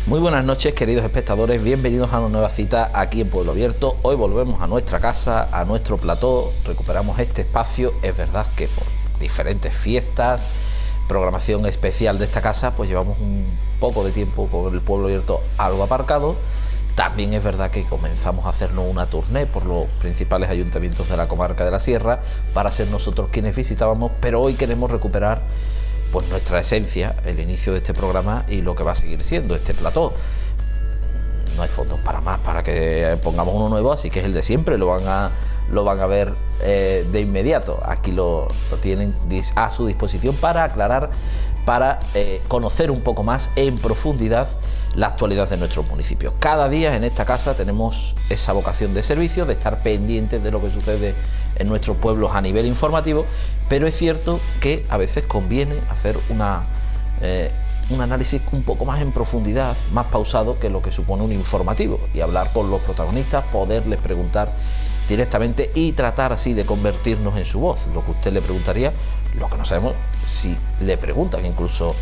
Muy buenas noches, queridos espectadores, bienvenidos a una nueva cita aquí en Pueblo Abierto. Hoy volvemos a nuestra casa, a nuestro plató, recuperamos este espacio. Es verdad que por diferentes fiestas, programación especial de esta casa, pues llevamos un poco de tiempo con el Pueblo Abierto algo aparcado. También es verdad que comenzamos a hacernos una tournée por los principales ayuntamientos de la comarca de la Sierra para ser nosotros quienes visitábamos, pero hoy queremos recuperar pues nuestra esencia, el inicio de este programa y lo que va a seguir siendo este plató. No hay fondos para más, para que pongamos uno nuevo, así que es el de siempre, lo van a ver de inmediato. Aquí lo tienen a su disposición para aclarar, para conocer un poco más en profundidad la actualidad de nuestros municipios. Cada día en esta casa tenemos esa vocación de servicio, de estar pendientes de lo que sucede en nuestros pueblos a nivel informativo, pero es cierto que a veces conviene hacer un análisis un poco más en profundidad, más pausado que lo que supone un informativo, y hablar con los protagonistas, poderles preguntar directamente y tratar así de convertirnos en su voz. Lo que usted le preguntaría, lo que no sabemos si le preguntan incluso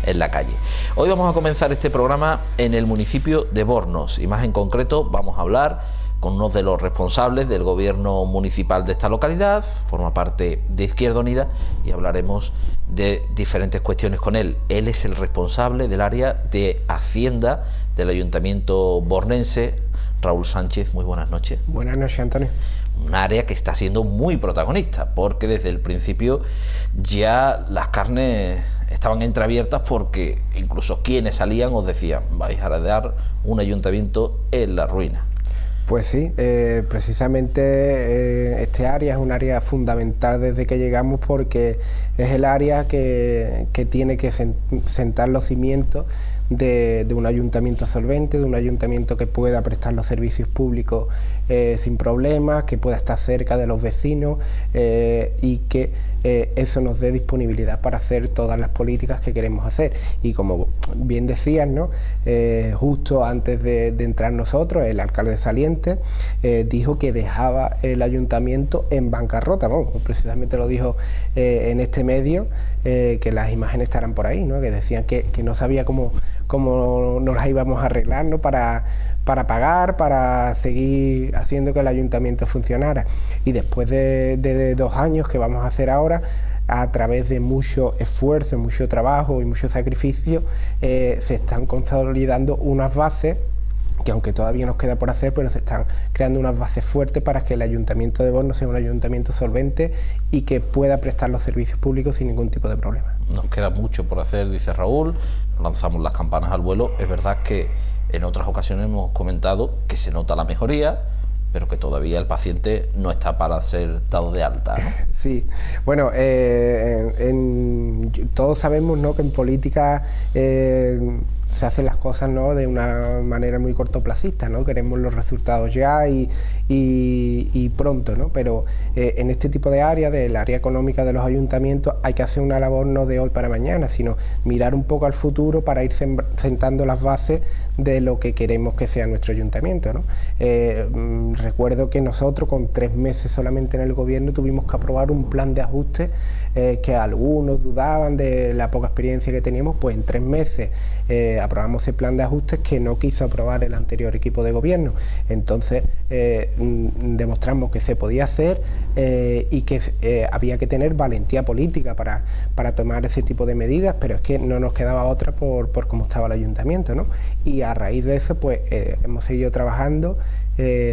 en la calle. Hoy vamos a comenzar este programa en el municipio de Bornos, y más en concreto vamos a hablar con uno de los responsables del gobierno municipal de esta localidad, forma parte de Izquierda Unida, y hablaremos de diferentes cuestiones con él. Él es el responsable del área de Hacienda del Ayuntamiento bornense, Raúl Sánchez. Muy buenas noches. Buenas noches, Antonio. Un área que está siendo muy protagonista, porque desde el principio ya las carnes estaban entreabiertas, porque incluso quienes salían os decían: vais a heredar un ayuntamiento en la ruina. Pues sí, precisamente este área es un área fundamental desde que llegamos, porque es el área que tiene que sentar los cimientos de un ayuntamiento solvente, de un ayuntamiento que pueda prestar los servicios públicos sin problemas, que pueda estar cerca de los vecinos y que eso nos dé disponibilidad para hacer todas las políticas que queremos hacer. Y como bien decías, ¿no? Justo antes de entrar nosotros, el alcalde saliente dijo que dejaba el ayuntamiento en bancarrota. Bueno, precisamente lo dijo en este medio, que las imágenes estarán por ahí, ¿no? Que decían que no sabía cómo nos las íbamos a arreglar, ¿no? para pagar, para seguir haciendo que el ayuntamiento funcionara. Y después de 2 años que vamos a hacer ahora, a través de mucho esfuerzo, mucho trabajo y mucho sacrificio, se están consolidando unas bases que, aunque todavía nos queda por hacer, pero se están creando unas bases fuertes para que el Ayuntamiento de Bornos sea un ayuntamiento solvente y que pueda prestar los servicios públicos sin ningún tipo de problema. Nos queda mucho por hacer, dice Raúl, lanzamos las campanas al vuelo. Es verdad que en otras ocasiones hemos comentado que se nota la mejoría, pero que todavía el paciente no está para ser dado de alta, ¿no? Sí, bueno, todos sabemos, ¿no?, que en política se hacen las cosas, ¿no?, de una manera muy cortoplacista, ¿no? Queremos los resultados ya y pronto, ¿no? Pero en este tipo de área, del área económica de los ayuntamientos, hay que hacer una labor no de hoy para mañana, sino mirar un poco al futuro para ir sentando las bases de lo que queremos que sea nuestro ayuntamiento, ¿no? Recuerdo que nosotros, con 3 meses solamente en el gobierno, tuvimos que aprobar un plan de ajuste que algunos dudaban de la poca experiencia que teníamos. Pues en 3 meses aprobamos ese plan de ajustes que no quiso aprobar el anterior equipo de gobierno. Entonces demostramos que se podía hacer y que había que tener valentía política para tomar ese tipo de medidas, pero es que no nos quedaba otra por cómo estaba el ayuntamiento, ¿no? Y a raíz de eso, pues hemos seguido trabajando,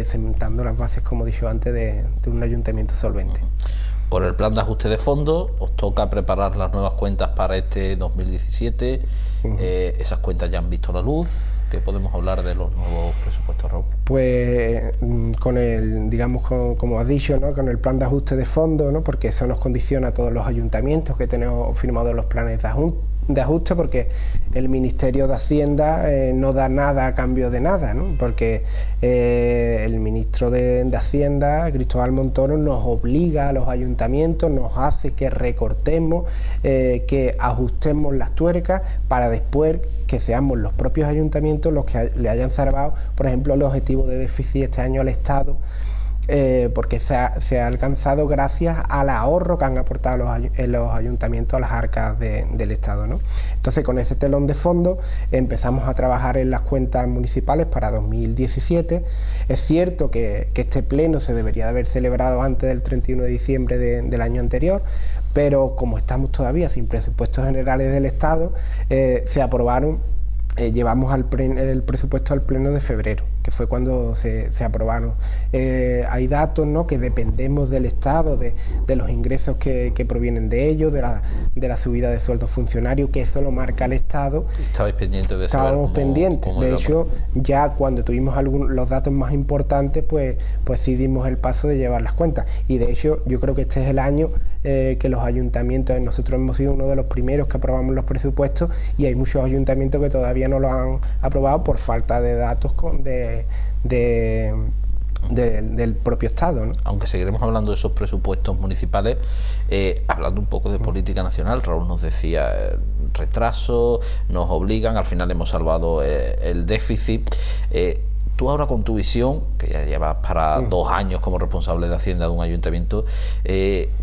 sentando las bases, como he dicho antes, de un ayuntamiento solvente. Con el plan de ajuste de fondos os toca preparar las nuevas cuentas para este 2017. Esas cuentas ya han visto la luz. ¿Qué podemos hablar de los nuevos presupuestos, Raúl? Pues con el, digamos, como has dicho, ¿no?, con el plan de ajuste de fondos, ¿no?, porque eso nos condiciona a todos los ayuntamientos que tenemos firmados los planes de ajuste, porque el Ministerio de Hacienda no da nada a cambio de nada, ¿no? Porque el ministro de Hacienda, Cristóbal Montoro, nos obliga a los ayuntamientos, nos hace que recortemos, que ajustemos las tuercas, para después que seamos los propios ayuntamientos los que le hayan salvado, por ejemplo, el objetivo de déficit este año al Estado, porque se ha alcanzado gracias al ahorro que han aportado los ayuntamientos a las arcas del Estado, ¿no? Entonces, con ese telón de fondo empezamos a trabajar en las cuentas municipales para 2017. Es cierto que este pleno se debería de haber celebrado antes del 31 de diciembre del año anterior, pero como estamos todavía sin presupuestos generales del Estado, se aprobaron. Llevamos el presupuesto al pleno de febrero, que fue cuando se aprobaron. Hay datos, ¿no?, que dependemos del Estado, de los ingresos que provienen de ellos, de la subida de sueldos funcionarios, que eso lo marca el Estado. ¿Estabais pendientes de saber Estábamos pendientes. De hecho, ya cuando tuvimos los datos más importantes, pues sí dimos el paso de llevar las cuentas. Y de hecho, yo creo que este es el año que los ayuntamientos, nosotros hemos sido uno de los primeros que aprobamos los presupuestos, y hay muchos ayuntamientos que todavía no lo han aprobado por falta de datos del propio Estado, ¿no? Aunque seguiremos hablando de esos presupuestos municipales, hablando un poco de política nacional, Raúl nos decía retraso, nos obligan, al final hemos salvado el déficit. Tú ahora, con tu visión, que ya llevas para 2 años como responsable de Hacienda de un ayuntamiento,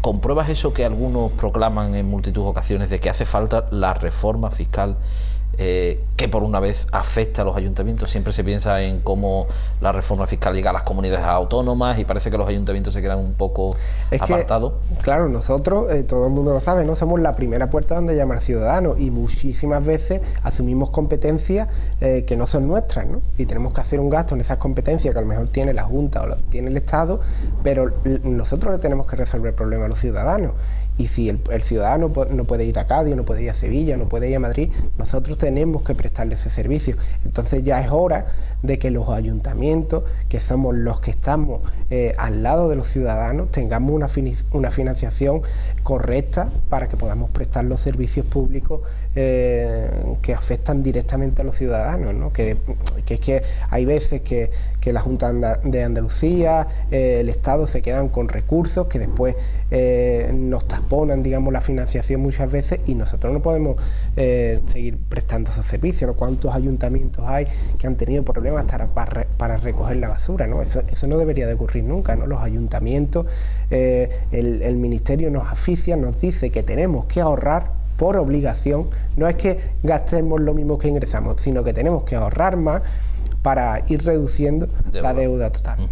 ¿compruebas eso que algunos proclaman en multitud de ocasiones, de que hace falta la reforma fiscal que por una vez afecta a los ayuntamientos? Siempre se piensa en cómo la reforma fiscal llega a las comunidades autónomas y parece que los ayuntamientos se quedan un poco apartados. Claro, nosotros, todo el mundo lo sabe, ¿no?, somos la primera puerta donde llama el ciudadano, y muchísimas veces asumimos competencias que no son nuestras, ¿no? Y tenemos que hacer un gasto en esas competencias que a lo mejor tiene la Junta o tiene el Estado, pero nosotros le tenemos que resolver el problema a los ciudadanos. Y si el ciudadano no puede ir a Cádiz, no puede ir a Sevilla, no puede ir a Madrid, nosotros tenemos que prestarle ese servicio. Entonces ya es hora de que los ayuntamientos, que somos los que estamos al lado de los ciudadanos, tengamos una financiación correcta para que podamos prestar los servicios públicos que afectan directamente a los ciudadanos, ¿no? Que es que hay veces que la Junta de Andalucía, el Estado, se quedan con recursos que después nos taponan, digamos, la financiación muchas veces, y nosotros no podemos seguir prestando esos servicios, ¿no? ¿Cuántos ayuntamientos hay que han tenido problemas para recoger la basura, ¿no? Eso no debería de ocurrir nunca, ¿no? Los ayuntamientos, el Ministerio nos asfixia, nos dice que tenemos que ahorrar por obligación. No es que gastemos lo mismo que ingresamos, sino que tenemos que ahorrar más para ir reduciendo la deuda total.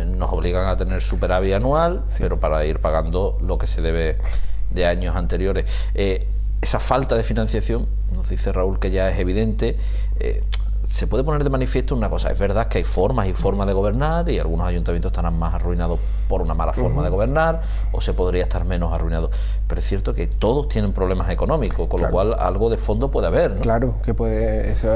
Nos obligan a tener superávit anual, sí, pero para ir pagando lo que se debe de años anteriores. Esa falta de financiación, nos dice Raúl, que ya es evidente. Se puede poner de manifiesto una cosa: es verdad que hay formas y formas de gobernar, y algunos ayuntamientos estarán más arruinados por una mala forma de gobernar, o se podría estar menos arruinados, pero es cierto que todos tienen problemas económicos, con lo cual algo de fondo puede haber, ¿no? Claro, que puede, eso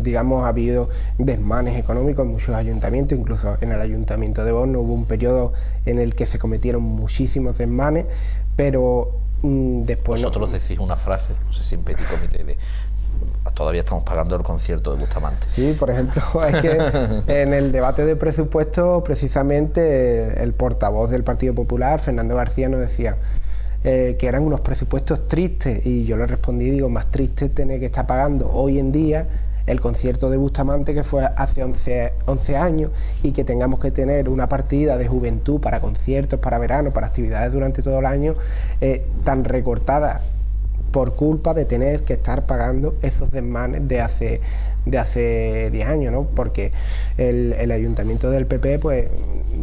digamos, ha habido desmanes económicos en muchos ayuntamientos, incluso en el ayuntamiento de Borno hubo un periodo en el que se cometieron muchísimos desmanes, pero después... Vosotros decís una frase, no sé si en Petit Comité, de todavía estamos pagando el concierto de Bustamante. Sí, por ejemplo, es que en el debate de presupuestos, precisamente, el portavoz del Partido Popular, Fernando García, nos decía que eran unos presupuestos tristes, y yo le respondí, digo, más triste tener que estar pagando hoy en día el concierto de Bustamante, que fue hace 11 años, y que tengamos que tener una partida de juventud para conciertos, para verano, para actividades durante todo el año, tan recortada por culpa de tener que estar pagando esos desmanes de hace 10 años, ¿no? Porque el ayuntamiento del PP pues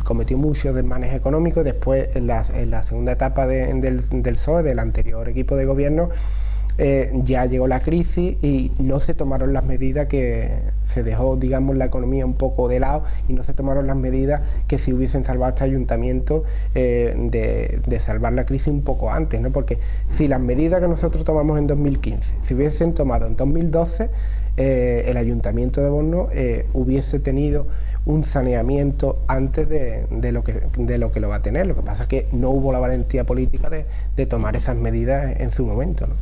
cometió muchos desmanes económicos. Después, en la segunda etapa del PSOE, del anterior equipo de gobierno, ya llegó la crisis y no se tomaron las medidas, que se dejó, digamos, la economía un poco de lado, y no se tomaron las medidas que si hubiesen salvado a este ayuntamiento de salvar la crisis un poco antes, ¿no? Porque si las medidas que nosotros tomamos en 2015 se hubiesen tomado en 2012, el ayuntamiento de Borno hubiese tenido un saneamiento antes de lo que lo va a tener. Lo que pasa es que no hubo la valentía política de tomar esas medidas en su momento, ¿no?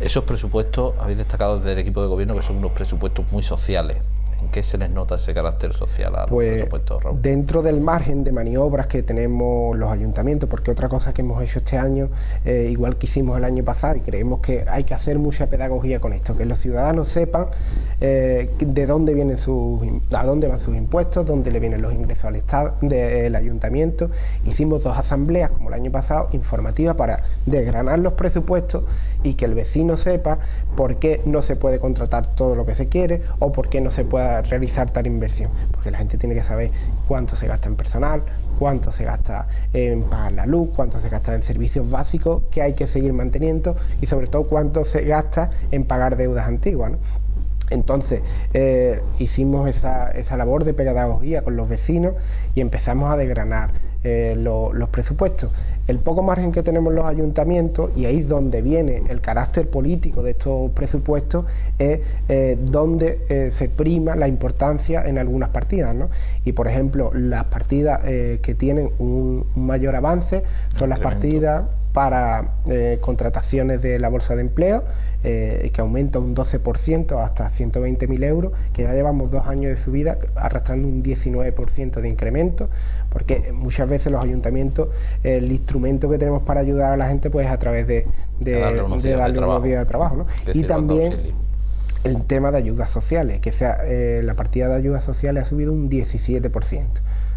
Esos presupuestos, habéis destacado desde el equipo de gobierno, que son unos presupuestos muy sociales. ¿En qué se les nota ese carácter social a los presupuestos, Raúl? Dentro del margen de maniobras que tenemos los ayuntamientos, porque otra cosa que hemos hecho este año, igual que hicimos el año pasado, y creemos que hay que hacer mucha pedagogía con esto, que los ciudadanos sepan de dónde vienen a dónde van sus impuestos, dónde le vienen los ingresos al Estado, del ayuntamiento. Hicimos 2 asambleas, como el año pasado, informativas para desgranar los presupuestos y que el vecino sepa por qué no se puede contratar todo lo que se quiere o por qué no se puede realizar tal inversión, porque la gente tiene que saber cuánto se gasta en personal, cuánto se gasta en pagar la luz, cuánto se gasta en servicios básicos que hay que seguir manteniendo y sobre todo cuánto se gasta en pagar deudas antiguas, ¿no? Entonces hicimos esa labor de pedagogía con los vecinos y empezamos a desgranar los presupuestos. El poco margen que tenemos los ayuntamientos, y ahí es donde viene el carácter político de estos presupuestos, es donde se prima la importancia en algunas partidas, ¿no? Y por ejemplo, las partidas que tienen un mayor avance son las partidas para contrataciones de la bolsa de empleo, que aumenta un 12% hasta 120.000 euros, que ya llevamos 2 años de subida arrastrando un 19% de incremento, porque muchas veces los ayuntamientos, el instrumento que tenemos para ayudar a la gente pues es a través de darle unos días de trabajo, ¿no? Y también el tema de ayudas sociales, que la partida de ayudas sociales ha subido un 17%.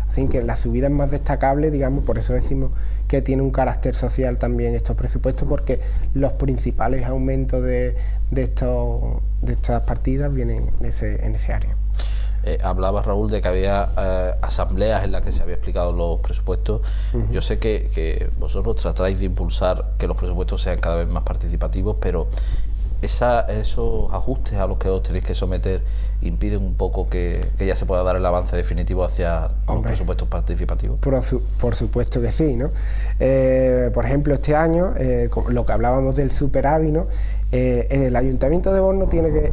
Así que la subida es más destacable, digamos, por eso decimos que tiene un carácter social también estos presupuestos, porque los principales aumentos de estas partidas vienen en ese área. Hablaba, Raúl, de que había asambleas en las que se había explicado los presupuestos. Yo sé que vosotros tratáis de impulsar que los presupuestos sean cada vez más participativos, pero esos ajustes a los que os tenéis que someter impiden un poco que ya se pueda dar el avance definitivo hacia los presupuestos participativos. Por supuesto que sí, ¿no? Por ejemplo, este año, lo que hablábamos del superávit, ¿no? El Ayuntamiento de Borno tiene que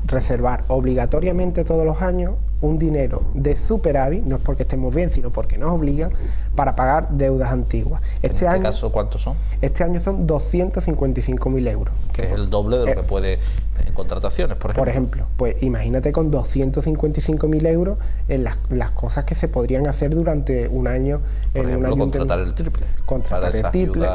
reservar obligatoriamente todos los años un dinero de superávit, no es porque estemos bien, sino porque nos obligan, para pagar deudas antiguas. ¿En este caso cuántos son? Este año son 255.000 euros. Que es el doble de lo que puede en contrataciones, por ejemplo. Por ejemplo, pues imagínate con 255.000 euros en las cosas que se podrían hacer durante un año. Por ejemplo, contratar el triple. Contratar el triple,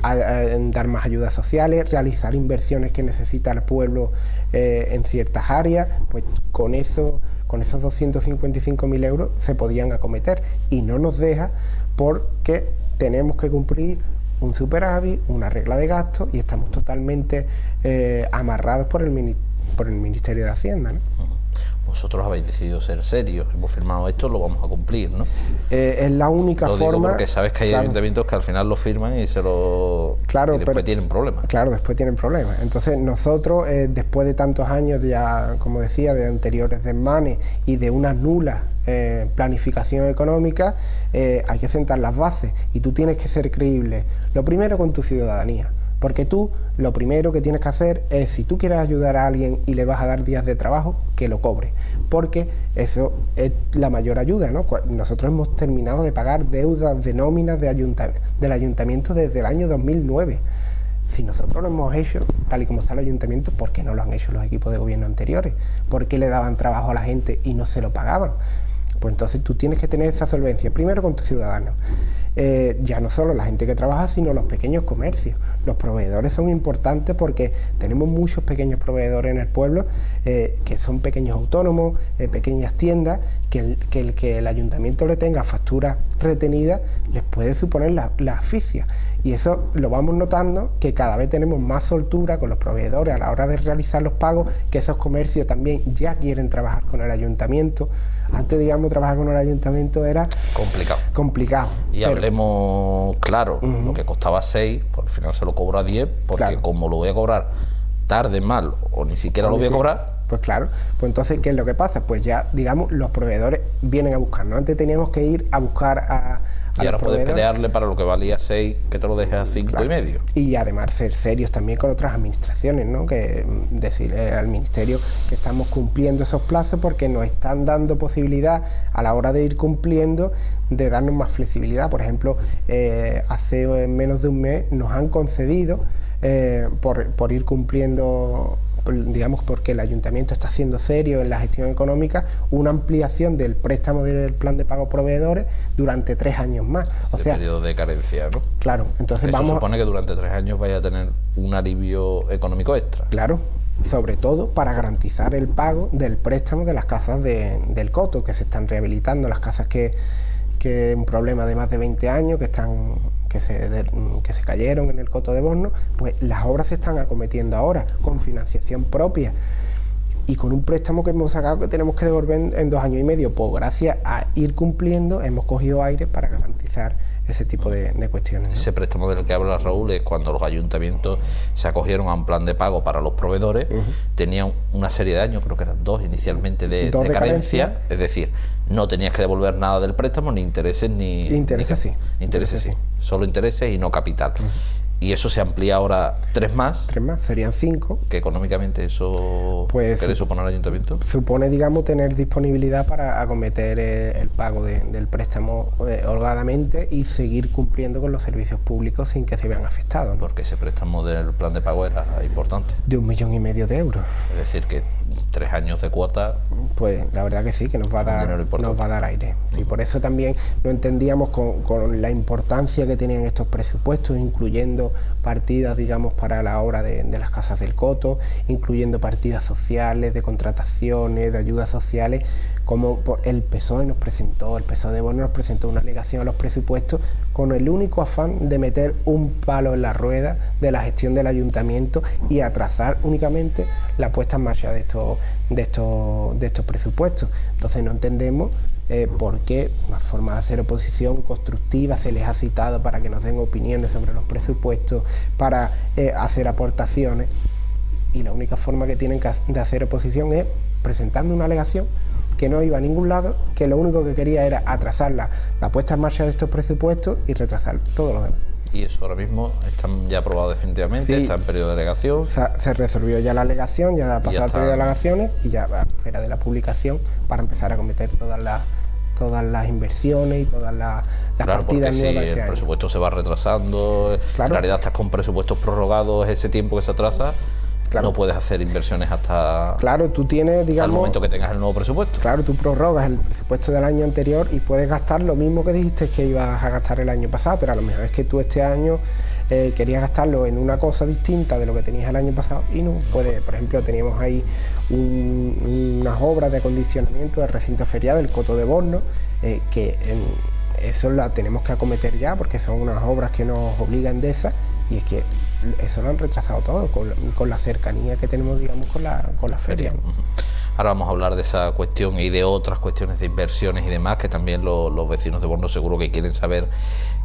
dar más ayudas sociales, realizar inversiones que necesita el pueblo en ciertas áreas, pues con esos 255.000 euros se podían acometer, y no nos deja porque tenemos que cumplir un superávit, una regla de gasto, y estamos totalmente amarrados por el Ministerio de Hacienda, ¿no? Vosotros habéis decidido ser serios, hemos firmado esto, lo vamos a cumplir, ¿no? Es la única forma. Lo digo porque sabes que hay ayuntamientos que al final lo firman y después tienen problemas. Claro, después tienen problemas. Entonces nosotros, después de tantos años ya, como decía, de anteriores desmanes y de una nula planificación económica, hay que sentar las bases, y tú tienes que ser creíble, lo primero con tu ciudadanía. Porque tú lo primero que tienes que hacer es, si tú quieres ayudar a alguien y le vas a dar días de trabajo, que lo cobre, porque eso es la mayor ayuda, ¿no? Nosotros hemos terminado de pagar deudas de nóminas del ayuntamiento desde el año 2009. Si nosotros lo hemos hecho, tal y como está el ayuntamiento, ¿por qué no lo han hecho los equipos de gobierno anteriores? ¿Por qué le daban trabajo a la gente y no se lo pagaban? Pues entonces tú tienes que tener esa solvencia, primero con tus ciudadanos. Ya no solo la gente que trabaja, sino los pequeños comercios. Los proveedores son importantes porque tenemos muchos pequeños proveedores en el pueblo, que son pequeños autónomos, pequeñas tiendas, que el ayuntamiento le tenga facturas retenidas les puede suponer la asfixia. Y eso lo vamos notando, que cada vez tenemos más soltura con los proveedores a la hora de realizar los pagos, que esos comercios también ya quieren trabajar con el ayuntamiento. Antes, digamos, trabajar con el ayuntamiento era complicado. Y hablemos claro, lo que costaba 6, pues al final se lo cobro a 10, porque como lo voy a cobrar tarde, mal, o ni siquiera lo voy a cobrar. Pues claro, pues entonces, ¿qué es lo que pasa? Pues ya, digamos, los proveedores vienen a buscarnos. Antes teníamos que ir a buscar a y ahora puedes pelearle para lo que valía 6, que te lo dejes a 5,5. Y además ser serios también con otras administraciones, ¿no? Que decirle al Ministerio que estamos cumpliendo esos plazos, porque nos están dando posibilidad a la hora de ir cumpliendo, de darnos más flexibilidad. Por ejemplo, hace menos de un mes nos han concedido, por ir cumpliendo digamos porque el ayuntamiento está siendo serio en la gestión económica, una ampliación del préstamo del plan de pago proveedores durante 3 años más. O sea, periodo de carencia, ¿no? Claro, entonces eso supone que durante 3 años vaya a tener un alivio económico extra. Claro, sobre todo para garantizar el pago del préstamo de las casas del Coto, que se están rehabilitando, las casas que un problema de más de 20 años, que se cayeron en el Coto de Borno, pues las obras se están acometiendo ahora con financiación propia y con un préstamo que hemos sacado que tenemos que devolver en 2 años y medio. Pues gracias a ir cumpliendo hemos cogido aire para garantizar ese tipo de cuestiones, ¿no? Ese préstamo del que habla Raúl es cuando los ayuntamientos se acogieron a un plan de pago para los proveedores, tenían una serie de años, creo que eran 2 inicialmente de carencia, es decir, no tenías que devolver nada del préstamo, ni intereses ni... Intereses sí. Intereses sí, solo intereses y no capital. Y eso se amplía ahora 3 más. 3 más, serían 5. ¿Que económicamente eso pues, qué le supone al ayuntamiento? Supone, digamos, tener disponibilidad para acometer el pago del préstamo holgadamente y seguir cumpliendo con los servicios públicos sin que se vean afectados, ¿no? Porque ese préstamo del plan de pago era importante. De 1,5 millones de euros. Es decir, que 3 años de cuota... Pues la verdad que sí, que nos va a dar aire. Sí, por eso también lo entendíamos con la importancia que tenían estos presupuestos, incluyendo partidas, digamos, para la obra de las casas del Coto, incluyendo partidas sociales, de contrataciones, de ayudas sociales, como el PSOE de Borno nos presentó una alegación a los presupuestos con el único afán de meter un palo en la rueda de la gestión del ayuntamiento y atrasar únicamente la puesta en marcha de estos presupuestos. Entonces no entendemos por qué, una forma de hacer oposición constructiva, se les ha citado para que nos den opiniones sobre los presupuestos, para hacer aportaciones, y la única forma que tienen de hacer oposición es presentando una alegación que no iba a ningún lado, que lo único que quería era atrasar la puesta en marcha de estos presupuestos y retrasar todo lo demás. Y eso ahora mismo están ya aprobados definitivamente, sí, está en periodo de alegación. Se resolvió ya la alegación, ya ha pasado el periodo de alegaciones y ya va a espera de la publicación para empezar a cometer todas las inversiones y todas las partidas nuevas. Si el presupuesto se va retrasando, en realidad estás con presupuestos prorrogados, ese tiempo que se atrasa, no puedes hacer inversiones hasta tú tienes, digamos, al momento que tengas el nuevo presupuesto. Claro, tú prorrogas el presupuesto del año anterior y puedes gastar lo mismo que dijiste que ibas a gastar el año pasado, pero a lo mejor es que tú este año querías gastarlo en una cosa distinta de lo que tenías el año pasado y no puedes. Por ejemplo, teníamos ahí unas obras de acondicionamiento del recinto feriado, el Coto de Borno, que eso la tenemos que acometer ya porque son unas obras que nos obliga Endesa, y es que eso lo han retrasado todo con la cercanía que tenemos, digamos, con la feria, ¿no? Ahora vamos a hablar de esa cuestión y de otras cuestiones de inversiones y demás, que también los vecinos de Borno seguro que quieren saber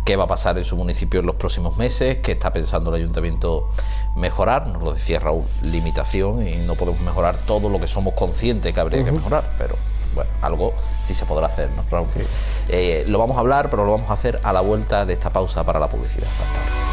qué va a pasar en su municipio en los próximos meses, qué está pensando el ayuntamiento mejorar. Nos lo decía Raúl, limitación, y no podemos mejorar todo lo que somos conscientes que habría que mejorar, pero bueno, algo sí se podrá hacer, ¿no, Raúl? Sí. Lo vamos a hablar, pero lo vamos a hacer a la vuelta de esta pausa para la publicidad. Hasta ahora.